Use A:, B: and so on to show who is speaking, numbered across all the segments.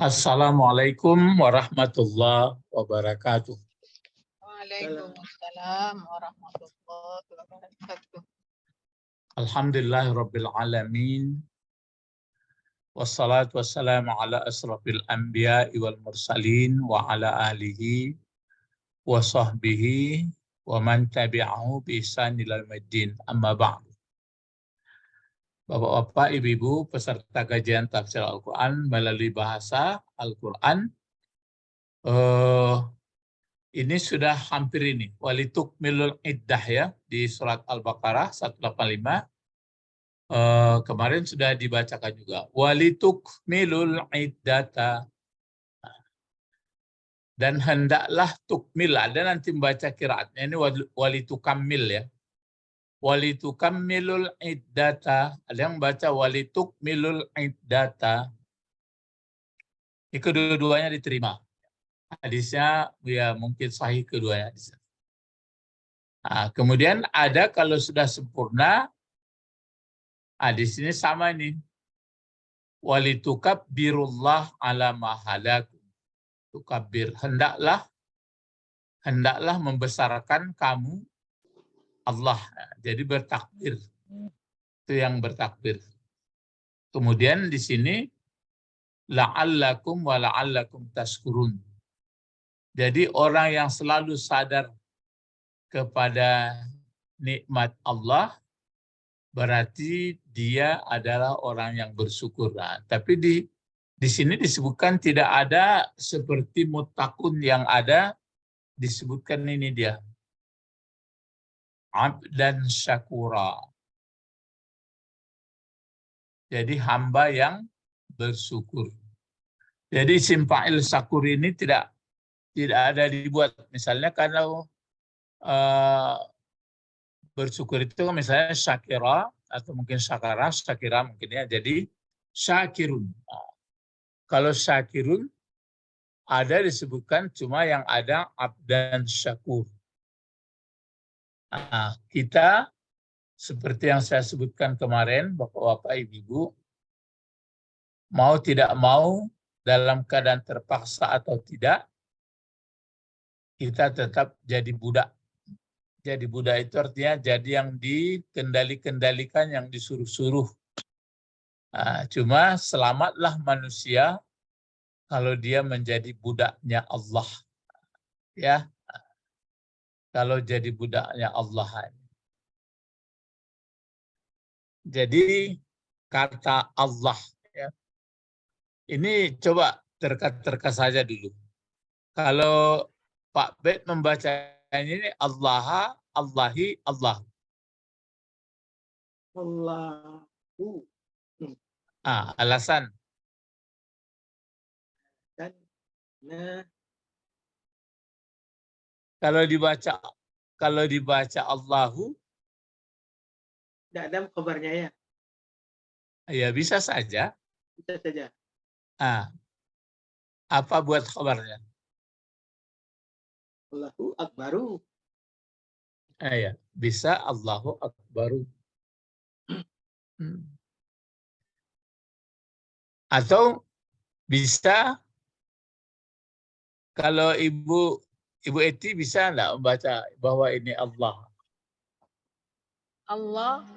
A: Assalamualaikum warahmatullahi wabarakatuh.
B: Waalaikumsalam warahmatullahi wabarakatuh.
A: Alhamdulillahirabbil alamin. Wassalatu wassalamu ala asrafil anbiya'i wal mursalin wa ala alihi wa sahbihi wa man tabi'ahu bi ihsan ila yaumiddin. Amma ba'd. Bapak-bapak, ibu-ibu peserta kajian tafsir Al-Qur'an melalui bahasa Al-Qur'an, ini sudah hampir ini. Walitukmilul iddah ya di surat Al-Baqarah 185. Kemarin sudah dibacakan juga. Walitukmilul iddata. Dan hendaklah tukmil. Ada nanti membaca qiraatnya ini walitukammil ya. Walitukammilul iddata. Ada yang baca walitukmilul iddata. Ini kedua-duanya diterima. Hadisnya ya mungkin sahih keduanya. Nah, kemudian ada kalau sudah sempurna, di sini sama ini. Walitukabbirullah ala ma hadakum. Tukabbir, hendaklah membesarkan kamu Allah. Jadi bertakbir. Itu yang bertakbir. Kemudian di sini la'allakum wa la'allakum tashkurun. Jadi orang yang selalu sadar kepada nikmat Allah berarti dia adalah orang yang bersyukur. Nah, tapi di sini disebutkan tidak ada seperti muttaqun yang ada disebutkan ini dia. Abdan syakura. Jadi hamba yang bersyukur. Jadi isim fa'il syakur ini tidak ada dibuat. Misalnya kalau bersyukur itu misalnya syakira atau mungkin syakira mungkin ya. Jadi syakirun. Kalau syakirun ada disebutkan cuma yang ada abdan syakur. Nah, kita seperti yang saya sebutkan kemarin, Bapak-bapak, Ibu-ibu, mau tidak mau dalam keadaan terpaksa atau tidak, kita tetap jadi budak. Jadi budak itu artinya jadi yang dikendalikan, yang disuruh-suruh. Nah, cuma selamatlah manusia kalau dia menjadi budaknya Allah. Ya, kalau jadi budaknya Allah. Jadi kata Allah, ya. Ini coba terka saja dulu. Kalau Pak Bet membacanya ini Allah, Allahi, Allah.
C: Allahu.
A: Alasan.
C: Dan nah.
A: Kalau dibaca Allahu,
C: tidak ada kabarnya ya?
A: Ya bisa saja.
C: Bisa saja.
A: Apa buat kabarnya?
C: Allahu Akbaru.
A: Ya, bisa Allahu Akbaru. Atau bisa kalau Ibu Eti bisa enggak membaca bahwa ini Allah?
B: Allah.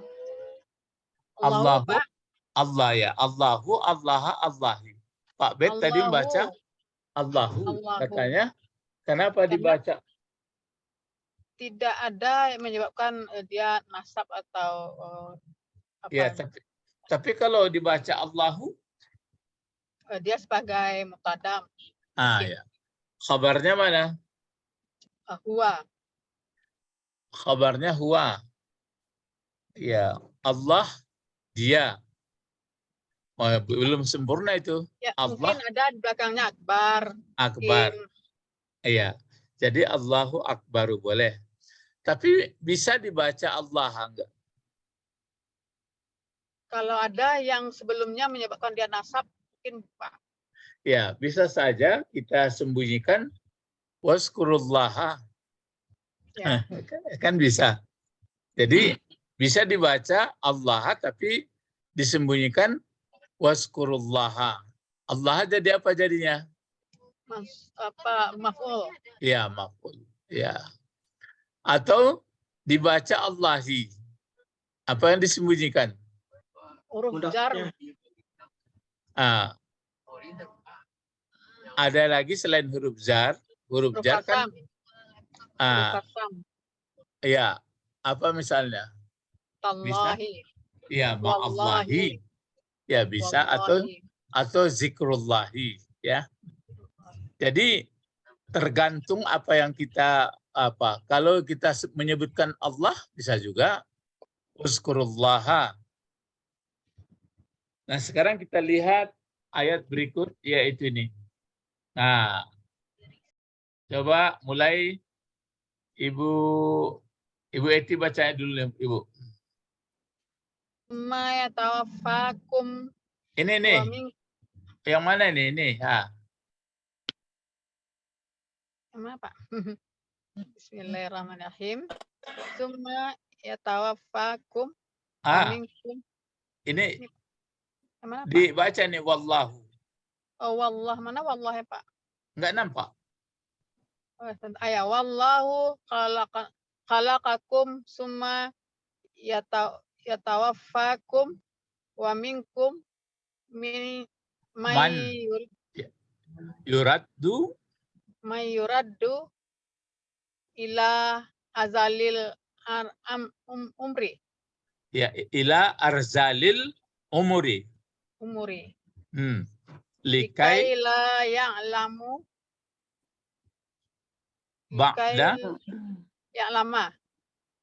A: Allahu, Allah ya. Allahu, Allah, Allahi. Pak Bet tadi membaca Allahu. Katanya, kenapa dibaca?
B: Tidak ada yang menyebabkan dia nasab atau apa?
A: Ya, tapi kalau dibaca Allahu,
B: dia sebagai muqaddam.
A: Ya. Khabarnya mana?
B: Huwa.
A: Khabarnya huwa. Ya, Allah dia. Belum sempurna itu.
B: Ya,
A: Allah.
B: Mungkin ada di belakangnya akbar.
A: Akbar. Iya. Jadi Allahu Akbaru boleh. Tapi bisa dibaca Allah enggak?
B: Kalau ada yang sebelumnya menyebabkan dia nasab, mungkin Pak.
A: Ya, bisa saja kita sembunyikan waskurullaha. Ya. Kan bisa. Jadi bisa dibaca Allah tapi disembunyikan waskurullaha. Allah jadi apa jadinya?
B: Maf'ul.
A: Ya, maf'ul. Ya. Atau dibaca Allahi. Apa yang disembunyikan?
B: Huruf jar.
C: Mudafnya.
A: Ah, ada lagi selain huruf jar. Huruf
B: Huruf
A: jar kan?
B: kasam. Huruf kasam.
A: Ya. Apa misalnya? Bisa?
B: Tallahi.
A: Ya,
B: Wallahi.
A: ma'allahi. Ya, bisa.
B: Wallahi.
A: Atau zikrullahi. Ya. Jadi tergantung apa yang kita apa. Kalau kita menyebutkan Allah bisa juga uzkurullaha. Nah, sekarang kita lihat ayat berikut yaitu ini. Nah, coba mulai Ibu Eti baca dulu Ibu.
B: Ma yatawaffakum
A: Ini
B: wa
A: nih.
B: min
A: Yang mana nih? Ini.
B: apa? Bismillahirrahmanirrahim. Summa yatawaffakum wa minkum.
A: Ini
B: Mana, Pak?
A: dibaca nih wallahu.
B: Oh, wallah. Mana wallah ya, Pak?
A: Enggak nampak.
B: Oh, ayat wallahu khalaqakum summa yatawaffakum wa minkum
A: Man yuraddu
B: may yuraddu ila azalil umri.
A: ya ila arzalil umuri.
B: Likai la ya'lamu
A: Ba'da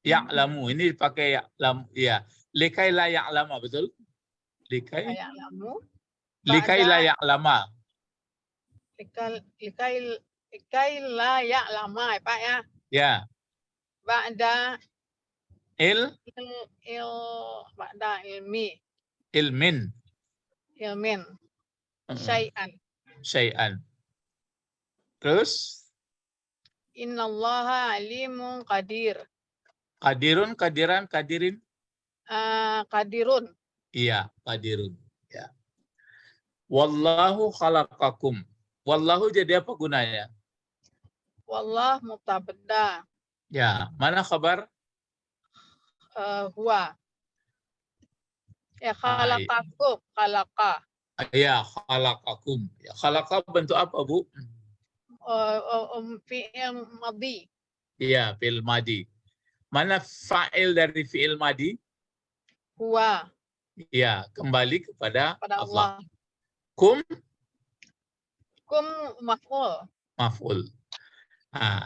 B: ya'lamu.
A: Ini pakai ya'lam ya. Likai la ya'lama, betul? Likai la ya'lama.
B: Likai la ya'lama, Pak ya.
A: Ya.
B: Ba'da
A: ilmin syai'an. Terus
B: innallaha alimun qadir.
A: Kadirin.
B: Qadirun.
A: Iya, qadirun. Ya. Wallahu khalaqakum. Wallahu jadi apa gunanya?
B: Wallah mubtada.
A: Ya, mana kabar?
B: Huwa. Ya khalaqakum, khalaqa.
A: Ya, khalaqakum. Ya, khalaqa bentuk apa, Bu?
B: Fi'il madhi.
A: Iya, fi'il madhi. Mana fa'il dari fi'il madhi?
B: Huwa.
A: Ya, kembali kepada Allah. Kum maf'ul. Nah,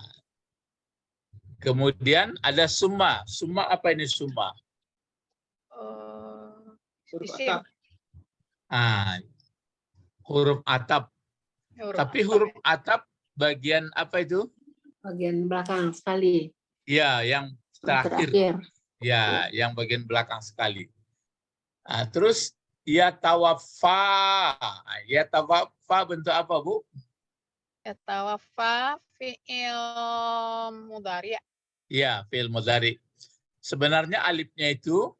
A: kemudian ada summa. Summa apa ini summa?
B: Isim.
A: Huruf atap. Tapi huruf atap bagian apa itu?
D: Bagian belakang sekali.
A: Ya, yang terakhir. Ya, yang bagian belakang sekali. Nah, terus ya tawaffa. Ya tawaffa bentuk apa, Bu?
B: Ya tawaffa fi'il mudhari'.
A: Ya, fi'il mudhari'. Sebenarnya alifnya itu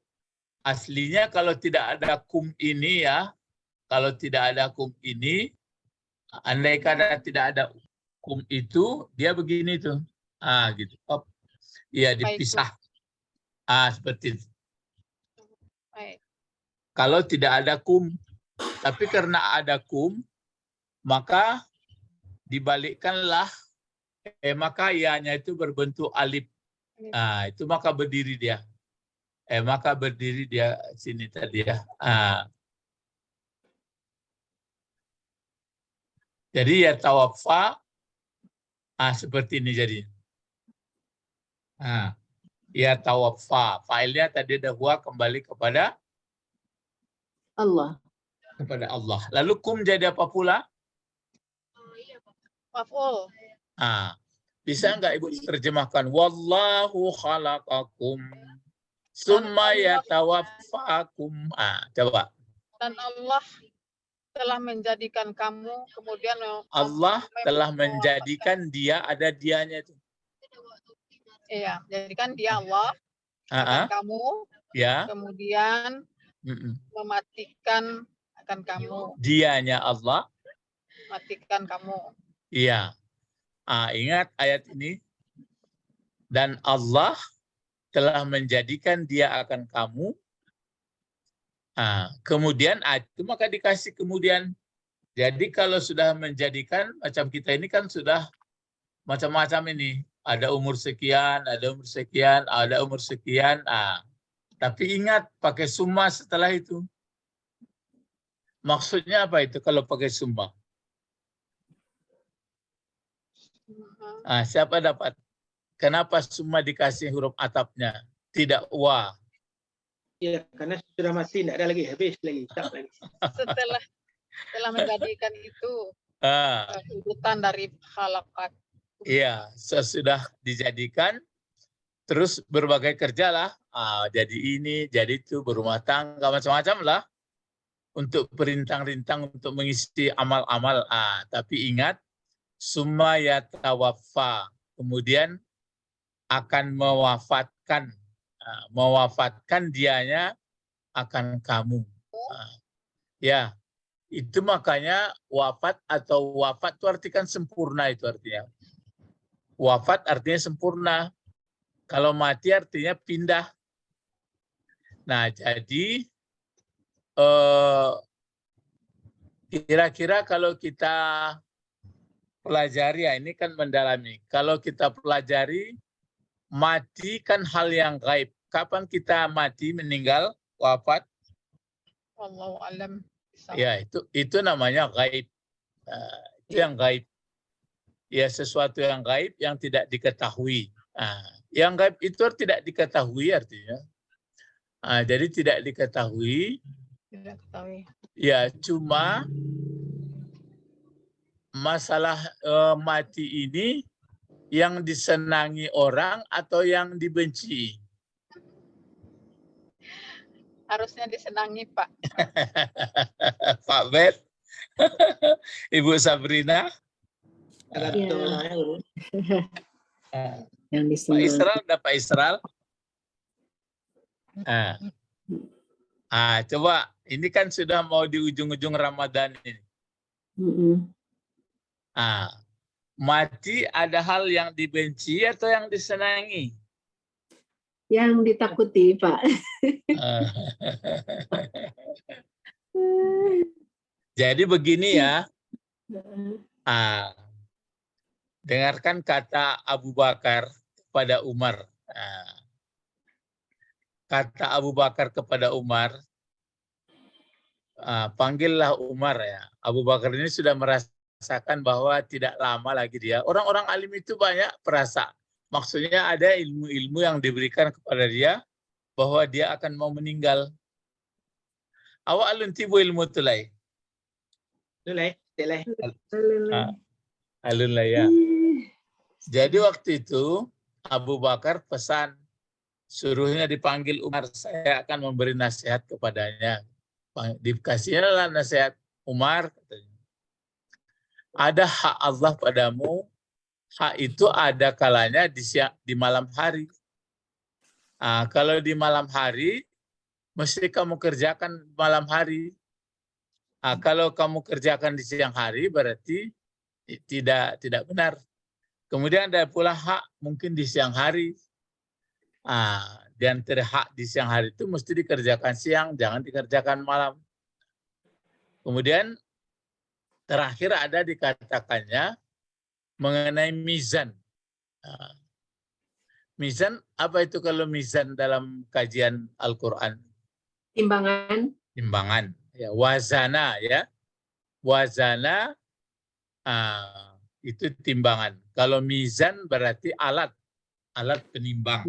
A: aslinya kalau tidak ada kum ini ya, kalau tidak ada kum ini, andai kata tidak ada kum itu, dia begini tuh. Gitu. Iya, dipisah. Seperti itu.
B: Baik.
A: Kalau tidak ada kum. Tapi karena ada kum, maka dibalikkanlah, maka ianya itu berbentuk alif. Itu maka berdiri dia. Maka berdiri dia sini tadi ya. Jadi ya tawaffa, seperti ini jadi. Ya tawaffa. Failnya tadi ada huwa kembali kepada
D: Allah.
A: Kepada Allah. Lalu kum jadi apa pula?
B: Maf'ul.
A: Bisa enggak Ibu terjemahkan? Wallahu khalaqakum summa yatawaffakum. Coba.
B: Dan Allah telah menjadikan kamu, kemudian
A: Allah telah menjadikan dia, ada dianya itu.
B: Iya, jadikan dia Allah. Dan kamu,
A: ya.
B: kemudian mematikan Kan kamu
A: Dianya Allah.
B: matikan kamu.
A: Iya. Ingat ayat ini. Dan Allah telah menjadikan dia akan kamu. Kemudian itu maka dikasih kemudian. Jadi kalau sudah menjadikan, macam kita ini kan sudah macam-macam ini. Ada umur sekian, ada umur sekian, ada umur sekian. Tapi ingat pakai summa setelah itu. Maksudnya apa itu kalau pakai summa? Siapa dapat? Kenapa summa dikasih huruf atapnya? Tidak wa.
C: Ya, karena sudah mati, tidak ada lagi, habis lagi, tak lagi.
B: Setelah menjadikan itu urutan dari halakat.
A: Iya, sesudah dijadikan, terus berbagai kerja lah. Jadi ini, jadi itu, berumah tangga, macam-macam lah. Untuk perintang-rintang untuk mengisi amal-amal. Tapi ingat, summa yatawaffa. Kemudian akan mewafatkan. Mewafatkan dianya akan kamu. Ya, itu makanya wafat atau wafat itu artikan sempurna itu artinya. Wafat artinya sempurna. Kalau mati artinya pindah. Nah, jadi kira-kira kalau kita pelajari, ini kan mendalami. Kalau kita pelajari, mati kan hal yang gaib. Kapan kita mati, meninggal, wafat?
B: Wallahu alam.
A: Ya, itu namanya gaib. Itu yang gaib. Ya, sesuatu yang gaib yang tidak diketahui. Yang gaib itu tidak diketahui artinya. Jadi tidak diketahui.
B: Tidak ketahui.
A: Ya, cuma masalah mati ini yang disenangi orang atau yang dibenci?
B: Harusnya disenangi, Pak.
A: Pak Bet, Ibu Sabrina,
D: Yang
A: Pak
D: disenangi.
A: Israel, ada Pak Israel. Coba, ini kan sudah mau di ujung-ujung Ramadan ini. Mati ada hal yang dibenci atau yang disenangi?
D: Yang ditakuti, Pak.
A: Jadi begini ya, dengarkan kata Abu Bakar kepada Umar. Kata Abu Bakar kepada Umar, panggillah Umar ya. Abu Bakar ini sudah merasakan bahwa tidak lama lagi dia. Orang-orang alim itu banyak perasa. Maksudnya ada ilmu-ilmu yang diberikan kepada dia bahwa dia akan mau meninggal. Awak alun tibu ilmu tulai. Alun lah ya. Jadi waktu itu Abu Bakar pesan, suruhnya dipanggil Umar, saya akan memberi nasihat kepadanya. Dikasihlah nasihat Umar, katanya. Ada hak Allah padamu. Hak itu ada kalanya di malam hari. Kalau di malam hari, mesti kamu kerjakan malam hari. Kalau kamu kerjakan di siang hari, berarti tidak benar. Kemudian ada pula hak mungkin di siang hari. Di antara hak di siang hari itu mesti dikerjakan siang, jangan dikerjakan malam. Kemudian terakhir ada dikatakannya mengenai mizan. Mizan, apa itu kalau mizan dalam kajian Al-Quran?
D: Timbangan.
A: Timbangan. Ya, wazana ya. Wazana itu timbangan. Kalau mizan berarti alat penimbang.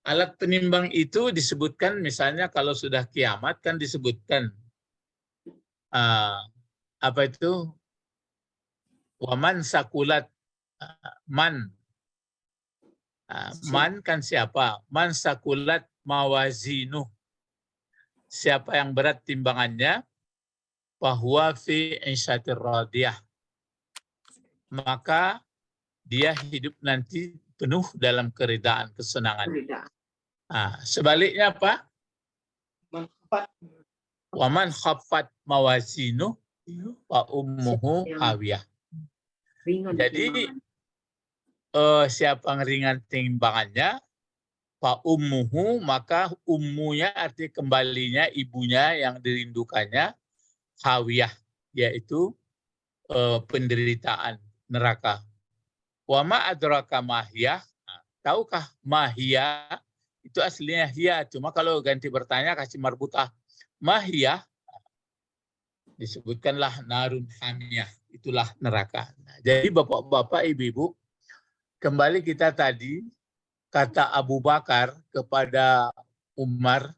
A: Alat penimbang itu disebutkan misalnya kalau sudah kiamat kan disebutkan apa itu? Waman sakulat man. Man kan siapa? Man sakulat mawazinu. Siapa yang berat timbangannya? Bahwa fi insyatir radiyah. Maka dia hidup nanti penuh dalam keridaan, kesenangan. Sebaliknya apa? Waman khaffat mawazinu wa ummuhu hawiyah.
D: Ringan
A: Jadi
D: timbangan.
A: siapa yang ringan timbangannya, fa ummuhu, maka ummunya arti kembalinya ibunya yang dirindukannya, hawiyah, yaitu penderitaan neraka. Wa ma adraka mahiyah. Tahukah mahiyah? Itu aslinya hiya, cuma kalau ganti bertanya kasih marbutah mahiyah, disebutkanlah narun hamiyah, itulah neraka. Nah, jadi bapak-bapak, ibu-ibu, kembali kita tadi kata Abu Bakar kepada Umar,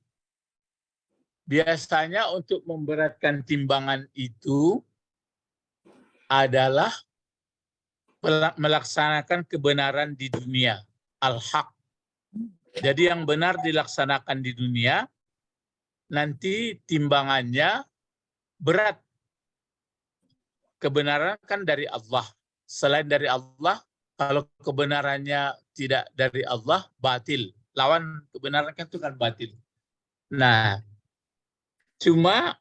A: biasanya untuk memberatkan timbangan itu adalah melaksanakan kebenaran di dunia, al-haq. Jadi yang benar dilaksanakan di dunia, nanti timbangannya berat. Kebenaran kan dari Allah. Selain dari Allah, kalau kebenarannya tidak dari Allah, batil. Lawan kebenaran kan itu kan batil. Nah, cuma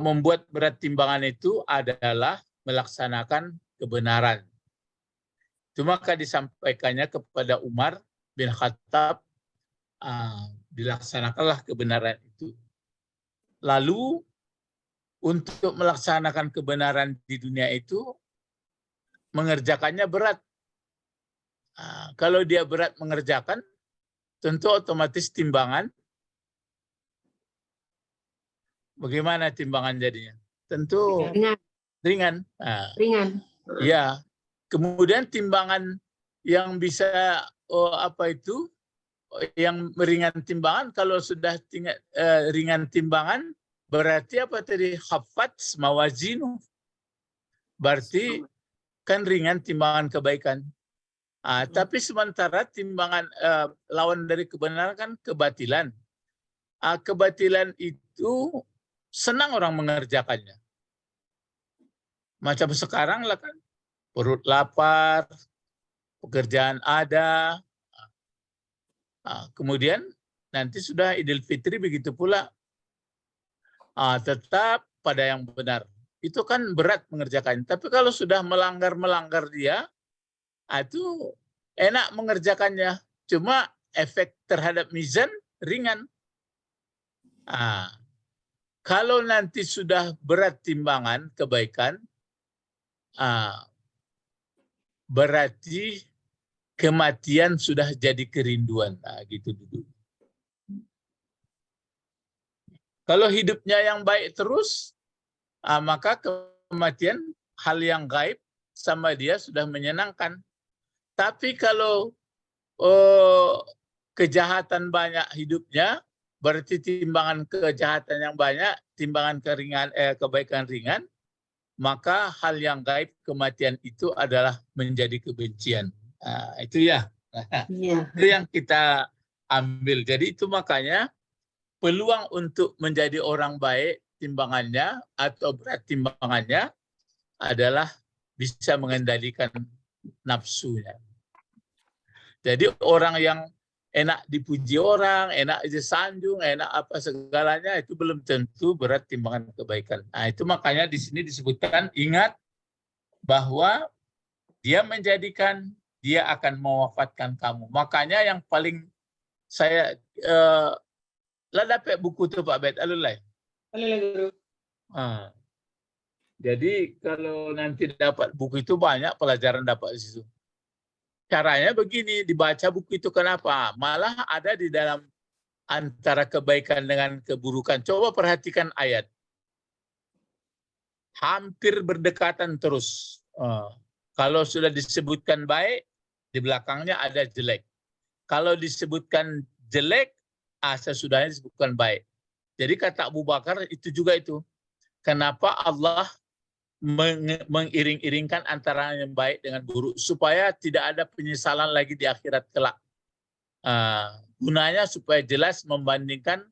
A: membuat berat timbangan itu adalah melaksanakan kebenaran. Cuma disampaikannya kepada Umar bin Khattab, dilaksanakanlah kebenaran itu. Lalu untuk melaksanakan kebenaran di dunia itu mengerjakannya berat. Kalau dia berat mengerjakan, tentu otomatis timbangan. Bagaimana timbangan jadinya? Tentu ringan.
D: Ringan.
A: Ya. Kemudian timbangan yang bisa yang meringan timbangan, kalau sudah ringan timbangan, berarti apa tadi? Khaffat mawazinu. Berarti kan ringan timbangan kebaikan. Tapi sementara timbangan lawan dari kebenaran kan kebatilan. Kebatilan itu senang orang mengerjakannya. Macam sekarang lah kan, perut lapar, pekerjaan ada, kemudian nanti sudah Idul Fitri begitu pula. Tetap pada yang benar. Itu kan berat mengerjakannya. Tapi kalau sudah melanggar dia, itu enak mengerjakannya. Cuma efek terhadap mizan ringan. Kalau nanti sudah berat timbangan kebaikan, berarti kematian sudah jadi kerinduan. Gitu dulu. Kalau hidupnya yang baik terus, maka kematian hal yang gaib sama dia sudah menyenangkan. Tapi kalau kejahatan banyak hidupnya, berarti timbangan kejahatan yang banyak, timbangan kebaikan ringan, maka hal yang gaib kematian itu adalah menjadi kebencian. Itu ya. Itu yang kita ambil. Jadi itu makanya peluang untuk menjadi orang baik timbangannya atau berat timbangannya adalah bisa mengendalikan nafsunya. Jadi orang yang enak dipuji orang, enak disanjung, enak apa segalanya, itu belum tentu berat timbangan kebaikan. Itu makanya di sini disebutkan, ingat bahwa dia menjadikan, dia akan mewafatkan kamu. Makanya yang paling saya dapat buku itu Pak Bet Alulai.
C: Guru.
A: Jadi kalau nanti dapat buku itu banyak pelajaran dapat di situ. Caranya begini, dibaca buku itu kenapa? Malah ada di dalam antara kebaikan dengan keburukan. Coba perhatikan ayat. Hampir berdekatan terus. Kalau sudah disebutkan baik, di belakangnya ada jelek. Kalau disebutkan jelek, sesudahnya disebutkan baik. Jadi kata Abu Bakar itu juga itu. Kenapa Allah mengiring-iringkan antara yang baik dengan buruk supaya tidak ada penyesalan lagi di akhirat kelak. Gunanya supaya jelas membandingkan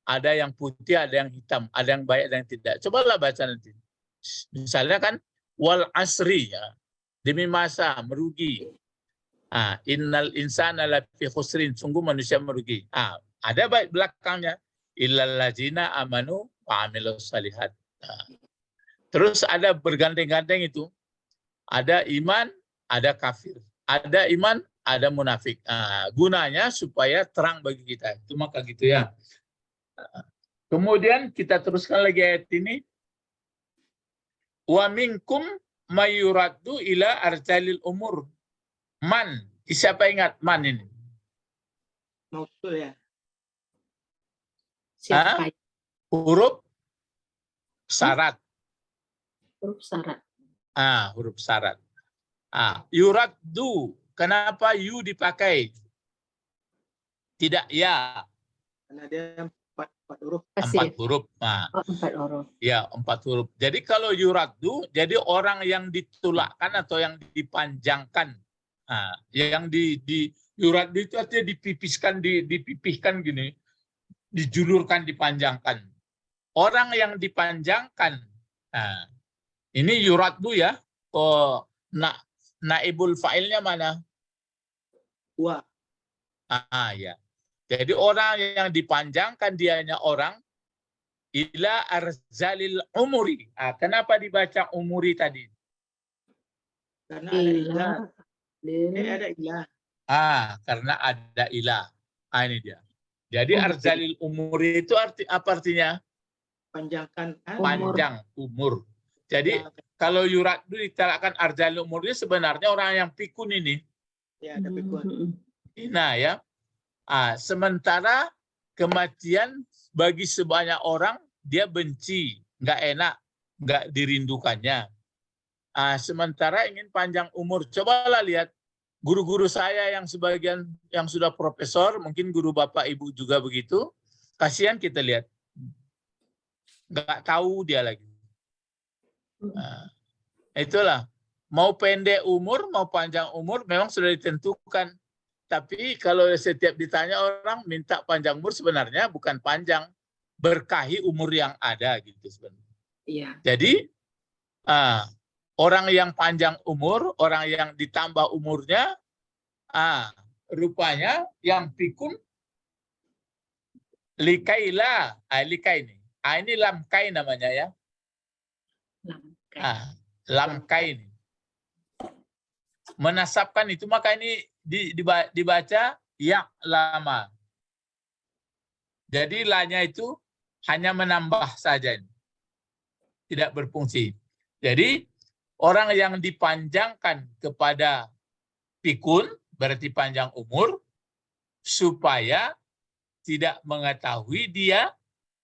A: ada yang putih, ada yang hitam, ada yang baik, ada yang tidak. Cobalah baca nanti. Misalnya kan wal asri, demi masa merugi. Innal insana lafi khusrin, sungguh manusia merugi. Ada baik belakangnya. illal ladzina amanu wa amilus shalihat. Nah, terus ada bergandeng-gandeng itu. Ada iman, ada kafir. Ada iman, ada munafik. Nah, gunanya supaya terang bagi kita. Itu maka gitu ya. Kemudian kita teruskan lagi ayat ini. Wa minkum mayuraddu ila arjalil umur. Man. Siapa ingat man ini?
C: Mausul ya.
D: Siapa?
A: Huruf syarat.
D: Huruf syarat.
A: Huruf syarat. Yuraddu. Kenapa yu dipakai? Tidak ya.
C: Karena dia empat huruf.
A: Empat huruf.
D: Empat huruf.
A: Ya, 4 huruf. Jadi kalau yuraddu, jadi orang yang ditulakkan atau yang dipanjangkan. Yang di yuraddu itu artinya dipipiskan, dipipihkan gini. Dijulurkan, dipanjangkan. Orang yang dipanjangkan. Ini yuraddu ya. Naibul fa'ilnya mana?
C: Wa.
A: Ya. Jadi orang yang dipanjangkan dianya orang ila arzalil umuri. Kenapa dibaca umuri tadi?
C: Karena ada ilah. Ada ilah.
A: Karena ada ilah. Ini dia. Jadi arzalil umuri itu apa artinya?
C: Panjangkan
A: Panjang umur. Jadi kalau yuraddu ditalakkan arzalil umur ini sebenarnya orang yang pikun ini.
C: Ya, ada pikun.
A: Nah ya. Sementara kematian bagi sebanyak orang dia benci, nggak enak, nggak dirindukannya. Sementara ingin panjang umur. Cobalah lihat guru-guru saya yang sebagian yang sudah profesor, mungkin guru bapak ibu juga begitu. Kasihan kita lihat, nggak tahu dia lagi. Itulah, mau pendek umur, mau panjang umur memang sudah ditentukan. Tapi kalau setiap ditanya orang minta panjang umur sebenarnya bukan panjang, berkahi umur yang ada gitu sebenarnya.
D: Iya.
A: Jadi orang yang panjang umur, orang yang ditambah umurnya, rupanya yang pikun likaila, likai ini. Ini lamkai namanya ya. Lamkai ini. Menasabkan itu maka ini dibaca ya lama. Jadi lanya itu hanya menambah saja, tidak berfungsi. Jadi orang yang dipanjangkan kepada pikun berarti panjang umur supaya tidak mengetahui dia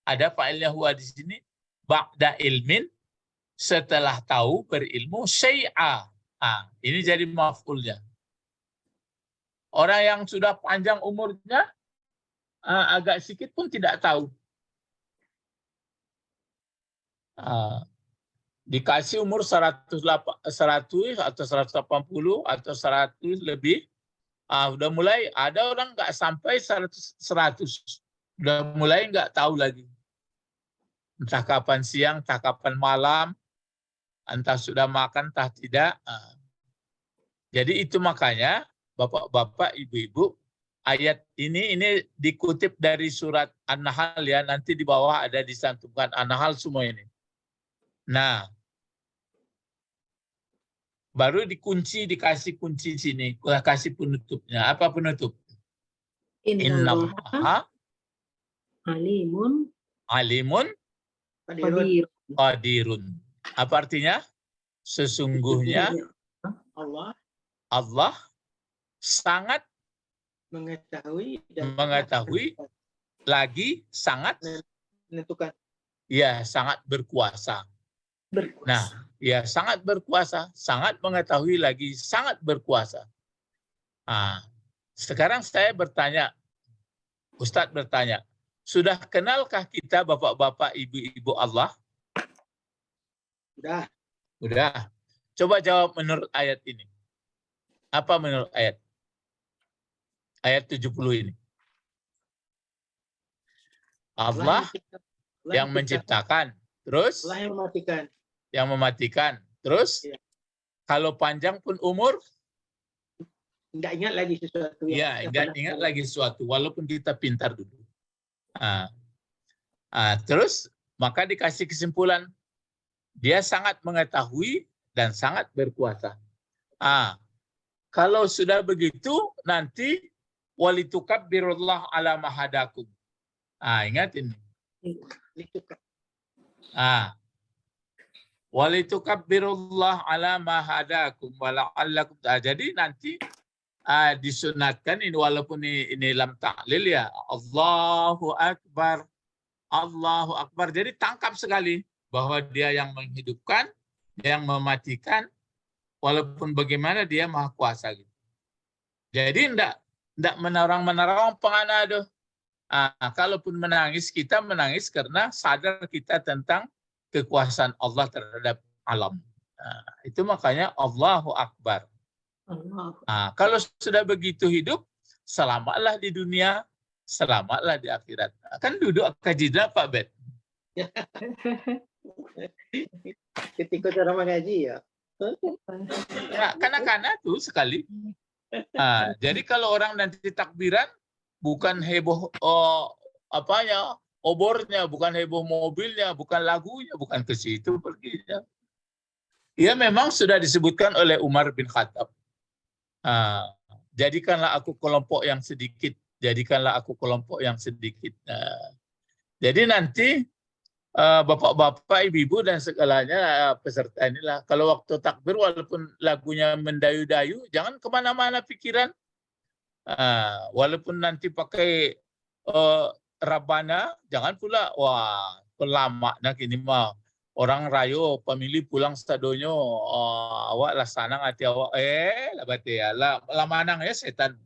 A: ada fa'ilnya huwa di sini ba'da ilmin setelah tahu berilmu syai'a. Ini jadi maf'ulnya. Orang yang sudah panjang umurnya agak sedikit pun tidak tahu. Dikasih umur 100 atau 180 atau 100 lebih, udah mulai ada orang nggak sampai 100, udah mulai nggak tahu lagi. Entah kapan siang, entah kapan malam, entah sudah makan, entah tidak. Jadi itu makanya Bapak-bapak, ibu-ibu, ayat ini dikutip dari surat An-Nahl ya, nanti di bawah ada disantumkan An-Nahl semua ini. Nah, baru dikunci, dikasih kunci sini, kasih penutupnya. Apa penutup? Innallaha alimun qadirun. Apa artinya? Sesungguhnya Allah sangat mengetahui lagi sangat
C: menentukan.
A: Ya, sangat berkuasa. Nah, ya sangat berkuasa, sangat mengetahui lagi sangat berkuasa. Sekarang saya bertanya, Ustadz bertanya, sudah kenalkah kita bapak-bapak, ibu-ibu Allah? Udah. Coba jawab menurut ayat ini. Apa menurut ayat? Ayat 70 ini. Allah yang menciptakan. Terus?
C: Allah yang mematikan.
A: Yang mematikan. Terus? Ya. Kalau panjang pun umur?
C: Enggak ingat lagi sesuatu.
A: Iya, enggak ingat lagi sesuatu. Walaupun kita pintar dulu. Terus maka dikasih kesimpulan, dia sangat mengetahui dan sangat berkuasa. Kalau sudah begitu, nanti walitukabbirullah ala mahadakum. Ingat ini. Walitukabbirullah ala mahadakum wala'allakum. Jadi nanti disunatkan ini, walaupun ini lam ta'lil ya, Allahu Akbar, Allahu Akbar. Jadi tangkap sekali bahwa dia yang menghidupkan, yang mematikan, walaupun bagaimana dia maha kuasa. Gitu. Jadi tidak menerang pengana aduh. Kalaupun menangis, kita menangis karena sadar kita tentang kekuasaan Allah terhadap alam. Itu makanya Allahu Akbar. Kalau sudah begitu hidup, selamatlah di dunia, selamatlah di akhirat. Kan duduk kajian Pak Bet.
C: Ketika cara mengaji ya.
A: Kanak-kanak tuh sekali. Jadi kalau orang nanti takbiran, bukan heboh obornya, bukan heboh mobilnya, bukan lagunya, bukan ke situ perginya. Ya memang sudah disebutkan oleh Umar bin Khattab. Jadikanlah aku kelompok yang sedikit, jadikanlah aku kelompok yang sedikit. Jadi nanti bapak-bapak, ibu-ibu dan segalanya peserta inilah, kalau waktu takbir walaupun lagunya mendayu-dayu, jangan kemana-mana pikiran. Walaupun nanti pakai Rabbana, jangan pula pelama nak ini mah orang rayo pemilih pulang stadonyo awak lah sanang hati awak labate ya lah manang ya setan.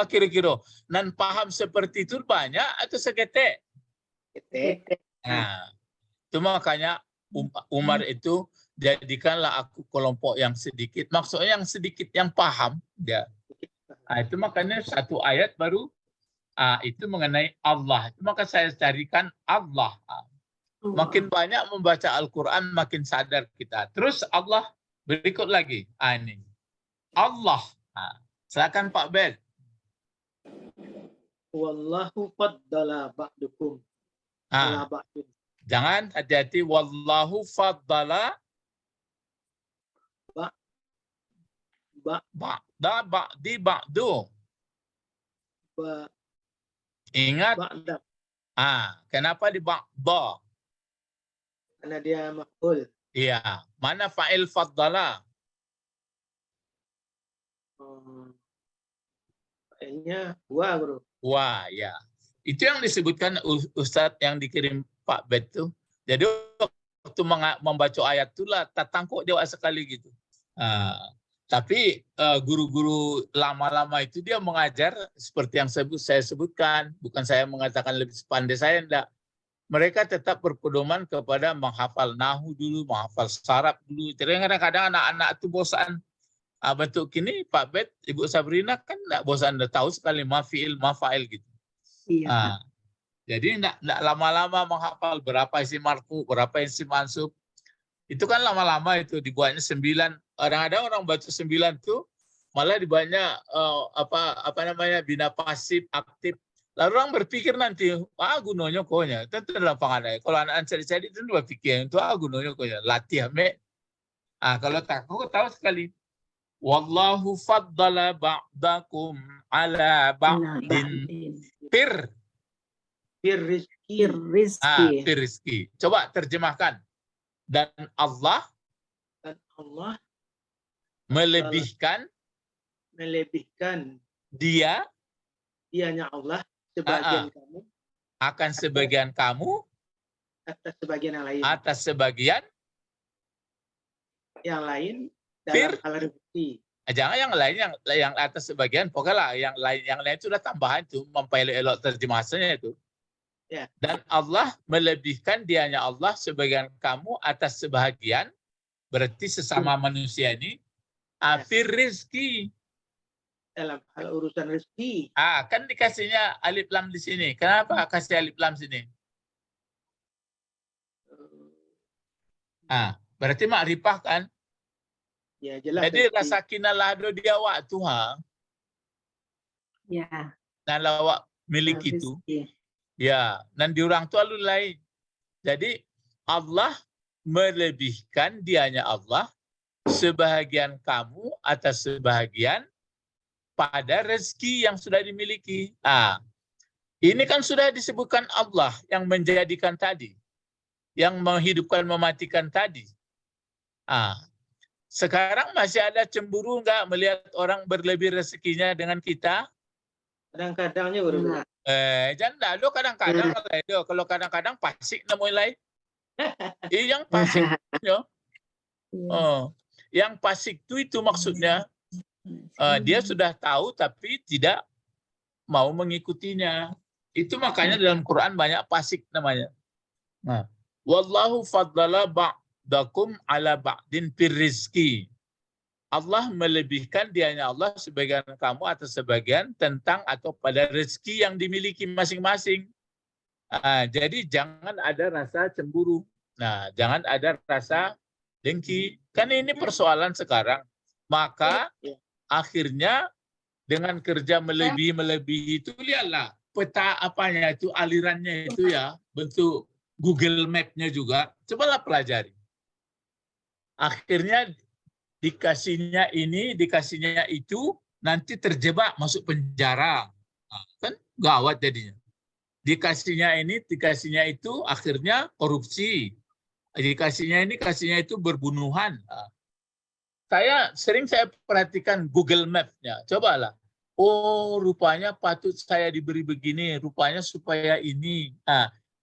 A: Kira-kira nan paham seperti itu banyak atau segetek? Itu makanya Umar itu jadikanlah aku kelompok yang sedikit. Maksudnya yang sedikit yang paham. Ya. Itu makanya satu ayat baru itu mengenai Allah. Itu maka saya carikan Allah. Makin banyak membaca Al-Quran, makin sadar kita. Terus Allah berikut lagi. Ini. Allah. Silakan Pak Ben.
C: Wallahu faddala ba'dukum ala ba'din.
A: Jangan, hati-hati. Wallahu faddala ba'da ba'di ba'du. Ingat. Kenapa di ba'da?
C: Karena dia maf'ul.
A: Iya. Mana fa'il faddala?
C: Fa'ilnya wa, bro.
A: Wah, ya. Itu yang disebutkan Ustadz yang dikirim Pak Bet tuh. Jadi waktu membaca ayat itulah tatangkuk dia sekali gitu. Tapi guru-guru lama-lama itu dia mengajar seperti yang saya sebutkan. Bukan saya mengatakan lebih pandai saya, enggak. Mereka tetap berpedoman kepada menghafal nahu dulu, menghafal saraf dulu. Jadi kadang-kadang anak-anak itu bosan. Bentuk kini Pak Bet, Ibu Sabrina kan enggak bosan, udah tahu sekali mafi'il, mafail gitu.
D: Iya.
A: Jadi enggak lama-lama menghafal berapa isi marfu, berapa isi mansub. Itu kan lama-lama itu dibuatnya 9. Kadang-kadang orang baca 9 tuh malah dibuatnya bina pasif, aktif. Lalu orang berpikir nanti, gunanya konya. Tentu dalam panganai. Kalau anak-anak cari-cari itu berpikir, itu gunanya konya. Latih, kalau takut tahu sekali. Wallahu faddala ba'dakum ala ba'din. Fir rizki. Coba terjemahkan. Dan Allah melebihkan dianya Allah sebagian kamu atas sebagian
C: yang lain dalam hal rezeki.
A: Jangan yang lain yang atas sebagian, pokoknya yang lain itu sudah tambahan itu memperelok terjemahannya itu. Ya. Dan Allah melebihkan dianya Allah sebagian kamu atas sebagian, berarti sesama manusia ini afir rizki.
C: Dalam hal urusan rezeki.
A: Kan dikasihnya alif lam di sini. Kenapa kasih alif lam sini? Berarti makrifah kan?
C: Ya, jelas.
A: Jadi rasa kinalado dia waktu
D: Ya.
A: Nah lawak milik itu.
D: Rezeki.
A: Ya, dan di orang tua lu lain. Jadi Allah melebihkan dianya Allah sebahagian kamu atas sebahagian pada rezeki yang sudah dimiliki. Ini kan sudah disebutkan Allah yang menjadikan tadi, yang menghidupkan mematikan tadi. Sekarang masih ada cemburu nggak melihat orang berlebih rezekinya dengan kita?
C: Kadang-kadangnya baru.
D: Enggak.
A: Jangan lo kadang-kadang kalau kadang-kadang pasik namanya lain. Yang pasik,
D: Iya.
A: yang pasik itu maksudnya dia sudah tahu tapi tidak mau mengikutinya. Itu makanya dalam Quran banyak pasik namanya. Nah, wallahu faddala ba'dakum ala ba'din fir rizki. Allah melebihkan dianya Allah sebagian kamu atas sebagian tentang atau pada rezeki yang dimiliki masing-masing. Jadi jangan ada rasa cemburu. Nah, jangan ada rasa dengki. Kan ini persoalan sekarang. Maka akhirnya dengan kerja melebihi itu lihatlah peta apanya itu, alirannya itu ya, bentuk Google Map-nya juga. Cobalah pelajari. Akhirnya dikasihnya ini, dikasihnya itu, nanti terjebak masuk penjara. Kan gawat jadinya. Dikasihnya ini, dikasihnya itu, akhirnya korupsi. Dikasihnya ini, kasihnya itu berbunuhan. Saya perhatikan Google Map-nya. Cobalah. Oh, rupanya patut saya diberi begini, rupanya supaya ini.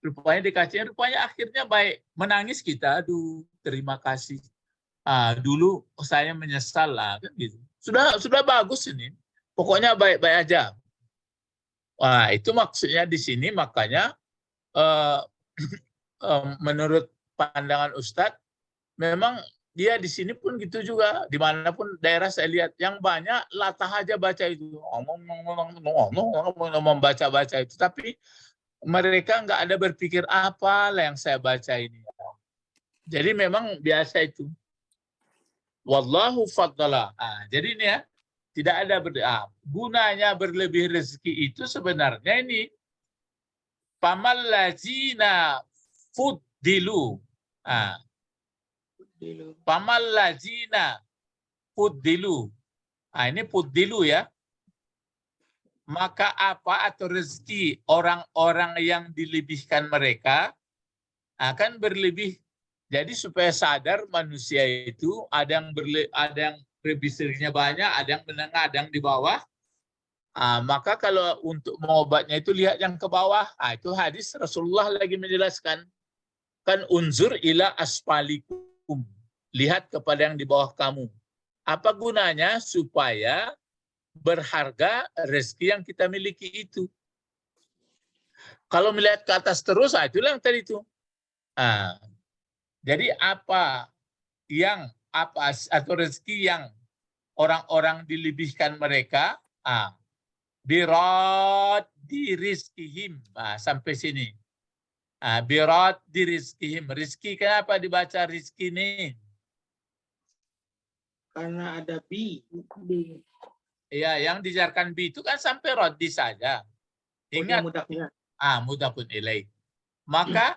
A: Rupanya dikasihnya, rupanya akhirnya baik. Menangis kita, aduh, terima kasih. Dulu saya menyesal lah, kan gitu. Sudah bagus ini. Pokoknya baik-baik aja. Wah, itu maksudnya di sini makanya menurut pandangan Ustadz, memang dia di sini pun gitu juga. Dimanapun daerah saya lihat yang banyak latah aja baca itu, membaca itu. Tapi mereka nggak ada berpikir apalah yang saya baca ini. Jadi memang biasa itu. Wallahu faddala. Jadi ini ya, tidak ada gunanya berlebih rezeki itu sebenarnya ini pamallazina fuddilu. Pamallazina fuddilu. Ini fuddilu ya. Maka apa atau rezeki orang-orang yang dilebihkan mereka akan berlebih. Jadi supaya sadar manusia itu ada yang rezekinya banyak, ada yang menengah, ada yang di bawah. Maka kalau untuk mengobatnya itu lihat yang ke bawah. Itu hadis Rasulullah lagi menjelaskan. Kan unzur ila asfalikum. Lihat kepada yang di bawah kamu. Apa gunanya? Supaya berharga rezeki yang kita miliki itu. Kalau melihat ke atas terus, itulah yang tadi itu. Jadi apa atau rezeki yang orang-orang dilebihkan mereka, birat di rizkihim. Sampai sini. Birat di rizkihim. Rizki kenapa dibaca rizki ini?
C: Karena ada bi.
A: Ya, yang dijarkan bi itu kan sampai rodi saja. Ingat. Mudah pun ilaih. Maka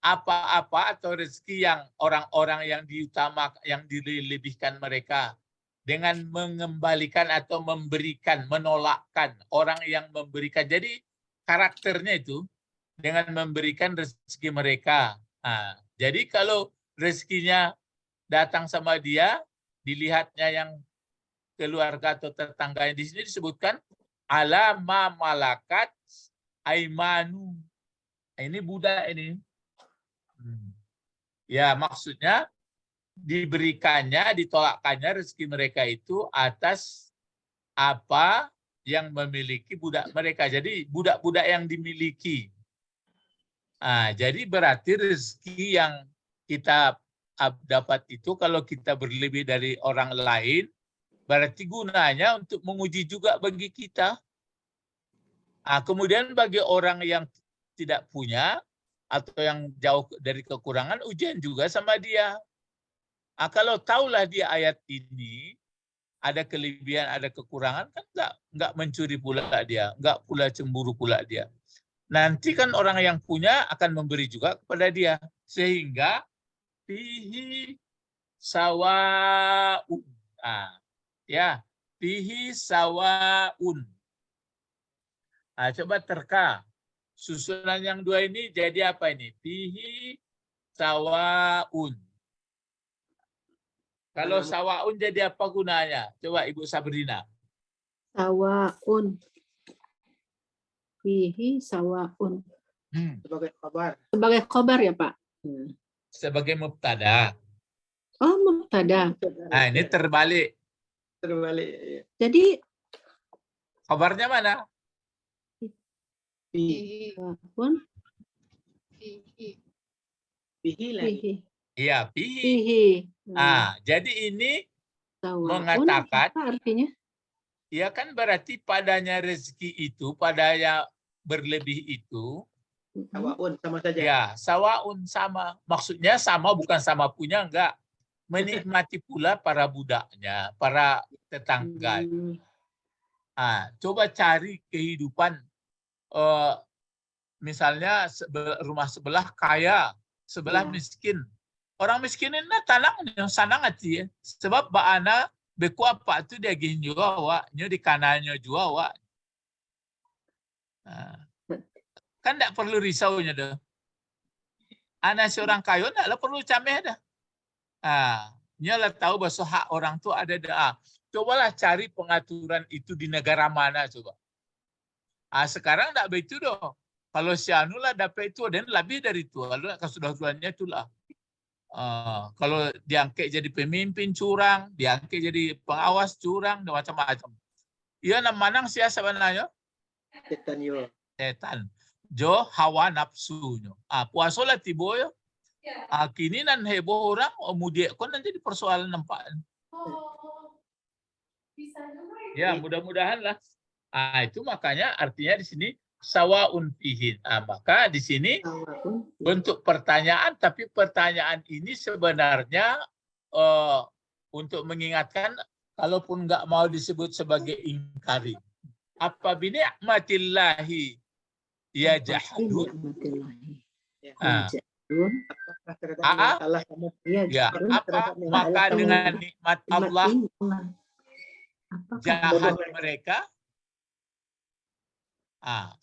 A: apa-apa atau rezeki yang orang-orang yang diutamakan, yang dilebihkan mereka dengan mengembalikan atau memberikan, menolakkan orang yang memberikan. Jadi karakternya itu dengan memberikan rezeki mereka. Jadi kalau rezekinya datang sama dia, dilihatnya yang keluarga atau tetangganya, di sini disebutkan ala ma malakat aimanu. Ini budak ini. Ya, maksudnya diberikannya, ditolakkannya rezeki mereka itu atas apa yang memiliki budak mereka. Jadi budak-budak yang dimiliki. Jadi berarti rezeki yang kita dapat itu kalau kita berlebih dari orang lain, berarti gunanya untuk menguji juga bagi kita. Kemudian bagi orang yang tidak punya, atau yang jauh dari kekurangan, ujian juga sama dia. Kalau tahulah dia ayat ini, ada kelebihan, ada kekurangan, kan nggak mencuri pula dia, nggak pula cemburu pula dia. Nanti kan orang yang punya akan memberi juga kepada dia, sehingga fihi sawaun. Ya, fihi sawaun. Coba terka. Susunan yang dua ini jadi apa ini? Fihi sawaun. Kalau sawaun jadi apa gunanya? Coba Ibu Sabrina.
D: Sawaun. Fihi sawaun.
C: Sebagai kabar.
D: Sebagai khobar ya Pak?
A: Sebagai mubtada.
D: Oh, mubtada.
A: Nah, ini terbalik.
C: Terbalik. Ya.
D: Jadi
A: Kabarnya mana?
C: Fihi.
D: sawaun.
C: Fihi lagi.
D: Fihi.
A: Iya, fihi.
D: Fihi.
A: Jadi ini
D: Sawaun,
A: mengatakan,
D: apa artinya?
A: ya kan berarti padanya rezeki itu, padanya berlebih itu,
C: Sawaun sama saja.
A: ya sawaun sama. Maksudnya sama bukan sama punya, enggak. Menikmati pula para budaknya, para tetangga. Coba cari kehidupan, misalnya rumah sebelah kaya, sebelah
D: Ya.
A: miskin. Orang miskin ini tanang yang sanang hati ya. Sebab baana beku apa tu dia gin juga wa, nyo di kanannya juga wa. Kan tidak perlu risaunya dah. Anak seorang kaya tidak perlu cameh dah. Nyolah tahu bahwa hak orang tu ada dah. Cobalah cari pengaturan itu di negara mana coba. Sekarang tidak begitu doh. Kalau si anu lah dapat itu dan lebih dari itu. Kalau kesudahannya itulah. Kalau diangkat jadi pemimpin curang, diangkat jadi pengawas curang, dan macam-macam. Iya namanang siya sebenarnya
C: Setan yo.
A: setan. Jo hawa nafsunya. Puasa lah tibo yo. Kini nan heboh orang, mudik kon nanti jadi persoalan nampak. Ya mudah-mudahan lah. Itu makanya artinya di sini sawaun fihin. Maka di sini
D: Sawaun.
A: bentuk pertanyaan, tapi pertanyaan ini sebenarnya untuk mengingatkan, kalaupun nggak mau disebut sebagai ingkari. Apa binikmatillahi ya jahadun.
C: Apakah terhadap nikmat Allah kamu
A: Ya, apa maka dengan nikmat Allah jahat mereka?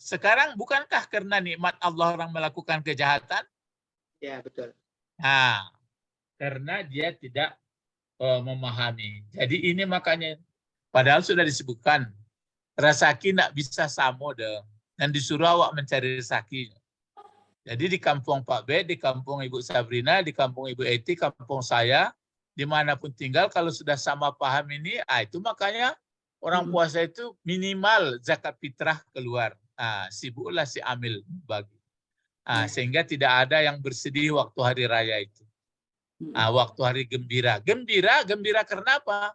A: Sekarang bukankah karena nikmat Allah orang melakukan kejahatan?
C: Ya, betul.
A: Karena dia tidak memahami. Jadi ini makanya, padahal sudah disebutkan, rezeki tidak bisa sama deh. Dan disuruh awak mencari rezeki. Jadi di kampung Pak B, di kampung Ibu Sabrina, di kampung Ibu Eti, kampung saya, dimanapun tinggal, kalau sudah sama paham ini, itu makanya orang puasa itu minimal zakat fitrah keluar. Sibuklah si amil bagi. Sehingga tidak ada yang bersedih waktu hari raya itu. Waktu hari gembira. Gembira karena apa?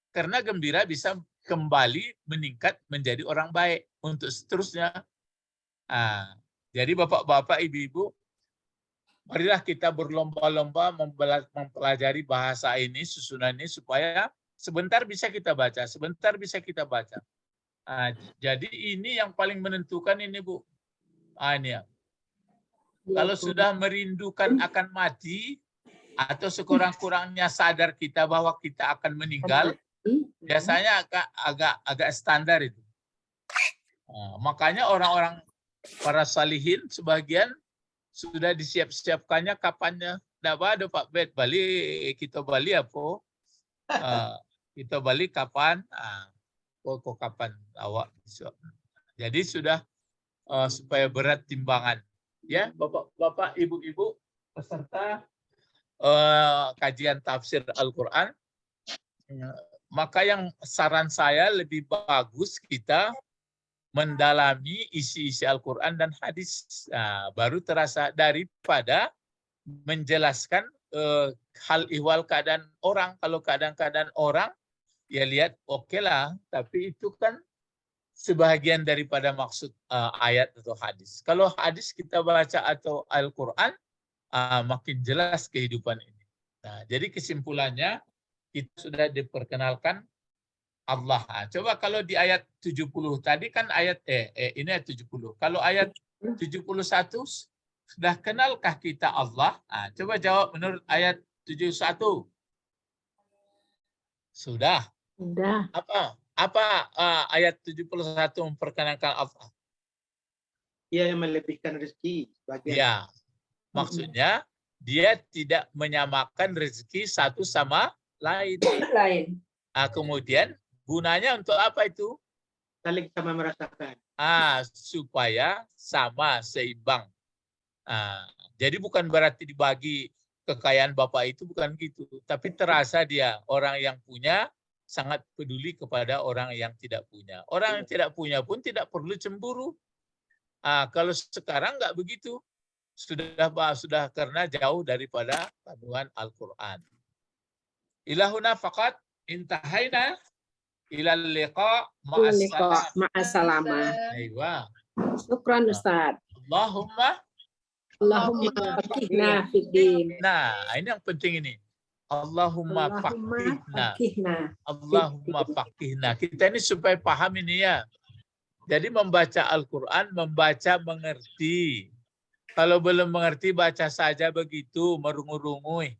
A: Karena gembira bisa kembali meningkat menjadi orang baik untuk seterusnya. Jadi bapak-bapak, ibu-ibu, marilah kita berlomba-lomba mempelajari bahasa ini, susunan ini, supaya sebentar bisa kita baca, sebentar bisa kita baca. Jadi ini yang paling menentukan ini, Bu. Ini ya. Kalau sudah merindukan akan mati, atau sekurang-kurangnya sadar kita bahwa kita akan meninggal, biasanya agak standar itu. Makanya orang-orang para salihin sebagian sudah disiap-siapkannya kapannya. Tidak ada Pak Bet, balik kita balik apa? Kita balik kapan? Kok kapan awak? Jadi sudah supaya berat timbangan. Ya, Bapak, Ibu-ibu peserta kajian tafsir Al-Quran. Maka yang saran saya lebih bagus kita mendalami isi-isi Al-Quran dan hadis. Baru terasa daripada menjelaskan hal ihwal keadaan orang. Kalau keadaan-keadaan orang, ya lihat oke lah, tapi itu kan sebahagian daripada maksud ayat atau hadis. Kalau hadis kita baca atau Al-Quran, makin jelas kehidupan ini. Jadi kesimpulannya, kita sudah diperkenalkan Allah. Coba kalau di ayat 70 tadi kan ayat ini ayat 70. Kalau ayat 71 sudah kenalkah kita Allah? Coba jawab menurut ayat 71. Sudah.
D: Sudah.
A: Apa ayat 71 memperkenalkan Allah?
C: Dia yang melebihkan rezeki sebagian.
A: Ya. Maksudnya dia tidak menyamakan rezeki satu sama lain. Kemudian gunanya untuk apa itu?
C: Saling sama merasakan.
A: Supaya sama, seimbang. Jadi bukan berarti dibagi kekayaan Bapak itu, bukan gitu. Tapi terasa dia, orang yang punya sangat peduli kepada orang yang tidak punya. Orang yang tidak punya pun tidak perlu cemburu. Kalau sekarang nggak begitu. Sudah karena jauh daripada kandungan Al-Quran. Ilahuna faqat intahaina ilal liqa ma'as-salamah. Aywa.
D: Syukran Ustaz.
A: Allahumma
D: faqihna fiddin.
A: Nah, ini yang penting ini. Allahumma faqihna. Allahumma faqihna. Kita ini supaya paham ini ya. Jadi membaca Al-Quran, membaca mengerti. Kalau belum mengerti, baca saja begitu, merungu-rungu.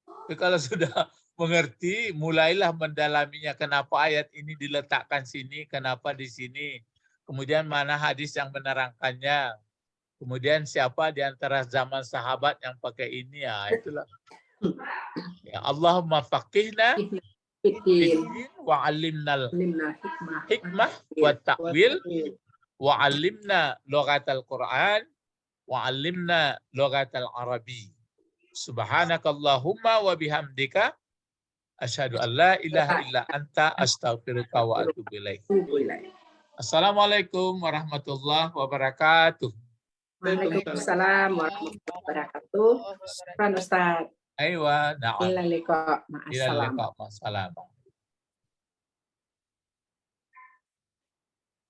A: Tapi kalau sudah mengerti, mulailah mendalaminya. Kenapa ayat ini diletakkan sini, kenapa di sini. Kemudian mana hadis yang menerangkannya. Kemudian siapa di antara zaman sahabat yang pakai ini. Itulah. Ya, Allahumma faqihna fiddin wa 'allimnal hikmah wa ta'wil wa 'allimna lughatal Qur'an wa 'allimna lughatal Arabi. Subhanakallahumma wa bihamdika asyhadu an la ilaha illa anta astaghfiruka wa atubu ilaik. Assalamualaikum warahmatullahi wabarakatuh.
D: Waalaikumsalam warahmatullahi wabarakatuh. Syukran Ustaz.
A: Aywa, na'am.
D: Ila liqa.
A: Ila
D: Ma'assalam.
A: liqa. Ma'assalam.